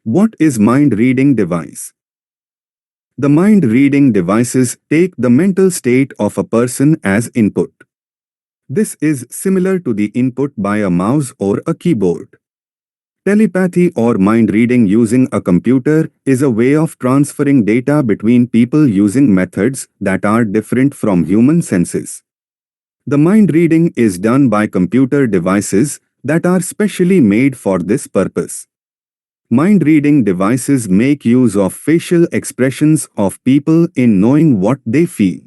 What is mind-reading device? The mind-reading devices take the mental state of a person as input. This is similar to the input by a mouse or a keyboard. Telepathy or mind reading using a computer is a way of transferring data between people using methods that are different from human senses. The mind reading is done by computer devices that are specially made for this purpose. Mind reading devices make use of facial expressions of people in knowing what they feel.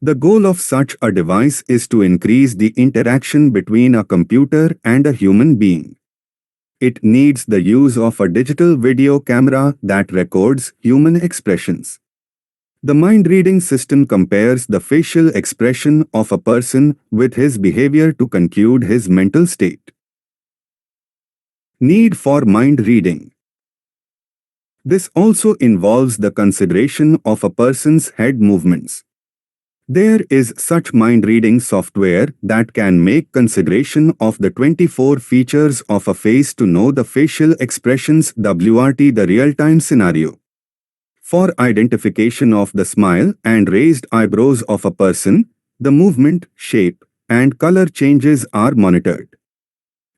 The goal of such a device is to increase the interaction between a computer and a human being. It needs the use of a digital video camera that records human expressions. The mind-reading system compares the facial expression of a person with his behavior to conclude his mental state. Need for mind reading. This also involves the consideration of a person's head movements. There is such mind-reading software that can make consideration of the 24 features of a face to know the facial expressions WRT the real-time scenario. For identification of the smile and raised eyebrows of a person, the movement, shape, and color changes are monitored.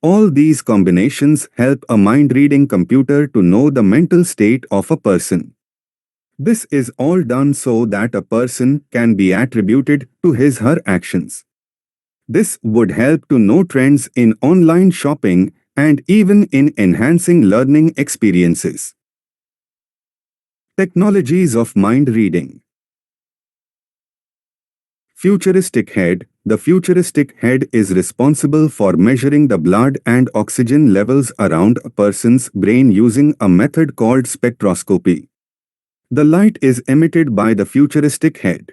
All these combinations help a mind-reading computer to know the mental state of a person. This is all done so that a person can be attributed to his/her actions. This would help to know trends in online shopping and even in enhancing learning experiences. Technologies of mind reading. Futuristic head. The futuristic head is responsible for measuring the blood and oxygen levels around a person's brain using a method called spectroscopy. The light is emitted by the futuristic head.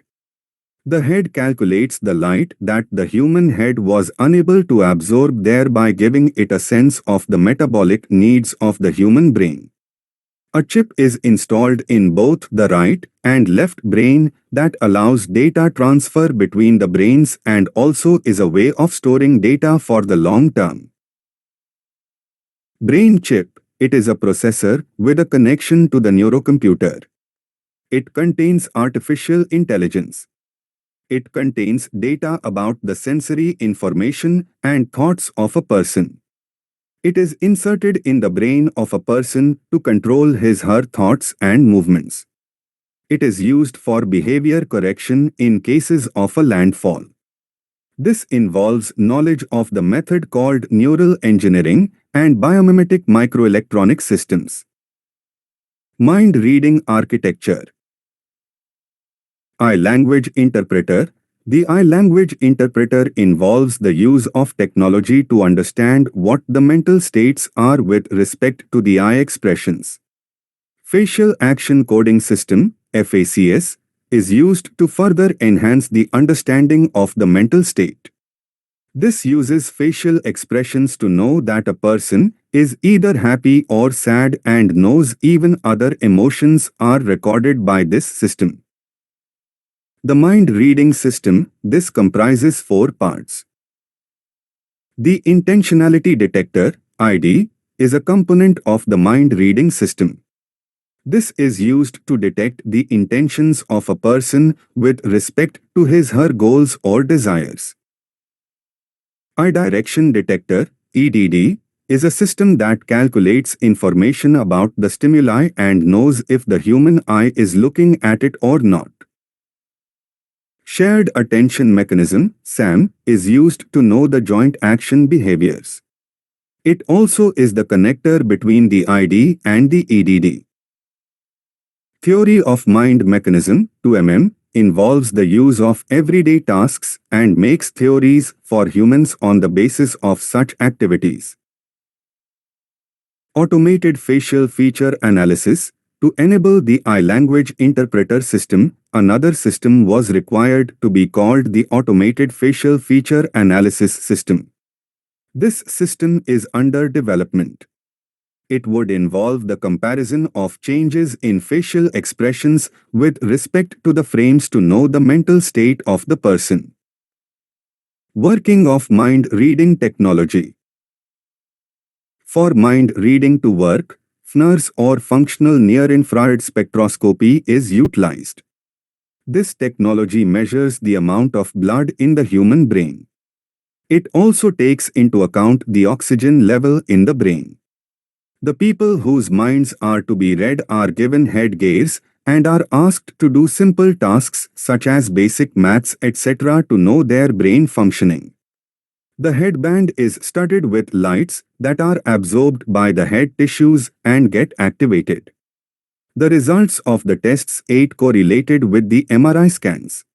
The head calculates the light that the human head was unable to absorb, thereby giving it a sense of the metabolic needs of the human brain. A chip is installed in both the right and left brain that allows data transfer between the brains and also is a way of storing data for the long term. Brain chip. It is a processor with a connection to the neurocomputer. It contains artificial intelligence. It contains data about the sensory information and thoughts of a person. It is inserted in the brain of a person to control his/her thoughts and movements. It is used for behavior correction in cases of a landfall. This involves knowledge of the method called neural engineering and biomimetic microelectronic systems. Mind reading architecture. I-language interpreter. The I-language interpreter involves the use of technology to understand what the mental states are with respect to the eye expressions. Facial Action Coding System, FACS, is used to further enhance the understanding of the mental state. This uses facial expressions to know that a person is either happy or sad and knows even other emotions are recorded by this system. The mind reading system. This comprises 4 parts. The intentionality detector, ID, is a component of the mind reading system. This is used to detect the intentions of a person with respect to his/her goals or desires. Eye direction detector, EDD, is a system that calculates information about the stimuli and knows if the human eye is looking at it or not. Shared Attention Mechanism, SAM, is used to know the joint action behaviors. It also is the connector between the ID and the EDD. Theory of Mind Mechanism, 2MM, involves the use of everyday tasks and makes theories for humans on the basis of such activities. Automated Facial Feature Analysis. To enable the I-language interpreter system, another system was required to be called the Automated Facial Feature Analysis System. This system is under development. It would involve the comparison of changes in facial expressions with respect to the frames to know the mental state of the person. Working of mind reading technology. For mind reading to work, FNIRS or functional near-infrared spectroscopy is utilized. This technology measures the amount of blood in the human brain. It also takes into account the oxygen level in the brain. The people whose minds are to be read are given headgears and are asked to do simple tasks such as basic maths etc. to know their brain functioning. The headband is studded with lights that are absorbed by the head tissues and get activated. The results of the tests 8 correlated with the MRI scans.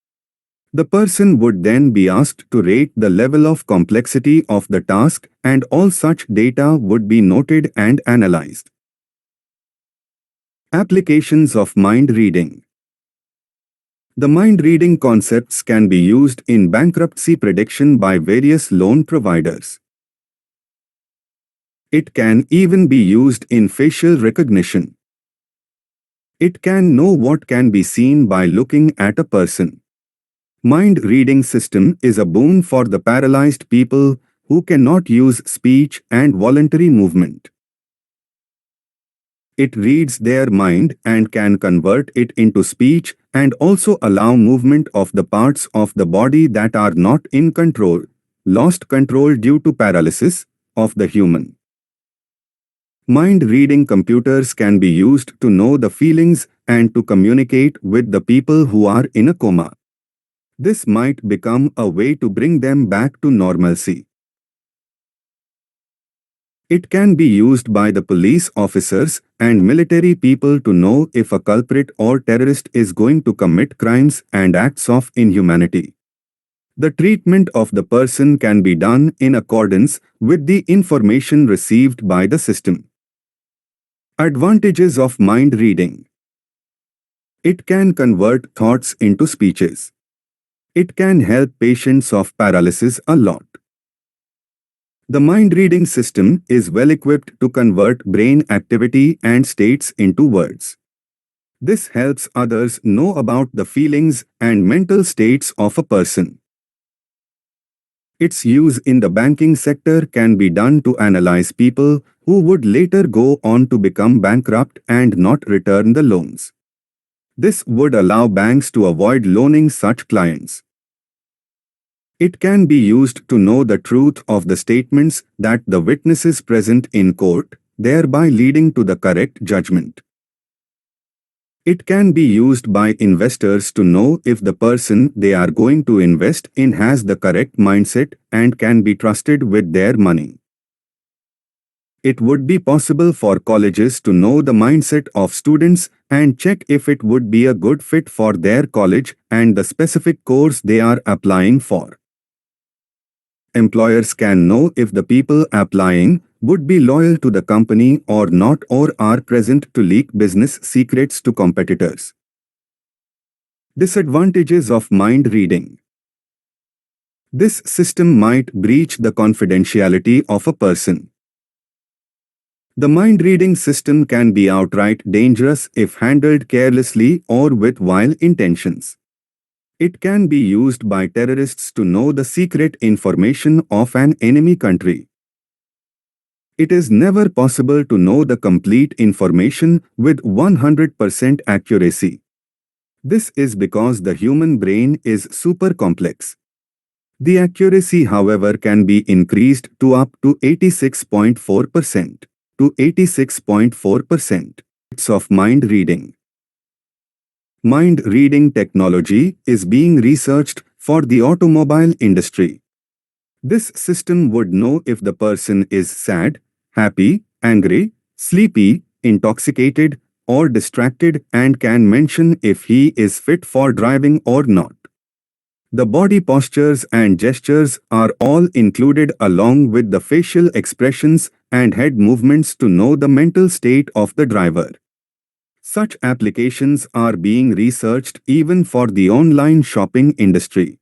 The person would then be asked to rate the level of complexity of the task and all such data would be noted and analyzed. Applications of mind reading. The mind reading concepts can be used in bankruptcy prediction by various loan providers. It can even be used in facial recognition. It can know what can be seen by looking at a person. Mind reading system is a boon for the paralyzed people who cannot use speech and voluntary movement. It reads their mind and can convert it into speech and also allow movement of the parts of the body that are not in control, lost control due to paralysis, of the human. Mind-reading computers can be used to know the feelings and to communicate with the people who are in a coma. This might become a way to bring them back to normalcy. It can be used by the police officers and military people to know if a culprit or terrorist is going to commit crimes and acts of inhumanity. The treatment of the person can be done in accordance with the information received by the system. Advantages of mind reading. It can convert thoughts into speeches. It can help patients of paralysis a lot. The mind-reading system is well equipped to convert brain activity and states into words. This helps others know about the feelings and mental states of a person. Its use in the banking sector can be done to analyze people who would later go on to become bankrupt and not return the loans. This would allow banks to avoid loaning such clients. It can be used to know the truth of the statements that the witnesses present in court, thereby leading to the correct judgment. It can be used by investors to know if the person they are going to invest in has the correct mindset and can be trusted with their money. It would be possible for colleges to know the mindset of students and check if it would be a good fit for their college and the specific course they are applying for. Employers can know if the people applying would be loyal to the company or not or are present to leak business secrets to competitors. Disadvantages of mind reading. This system might breach the confidentiality of a person. The mind-reading system can be outright dangerous if handled carelessly or with vile intentions. It can be used by terrorists to know the secret information of an enemy country. It is never possible to know the complete information with 100% accuracy. This is because the human brain is super complex. The accuracy, however, can be increased to up to 86.4%. to 86.4% of mind reading. Mind reading technology is being researched for the automobile industry. This system would know if the person is sad, happy, angry, sleepy, intoxicated, or distracted and can mention if he is fit for driving or not. The body postures and gestures are all included along with the facial expressions and head movements to know the mental state of the driver. Such applications are being researched even for the online shopping industry.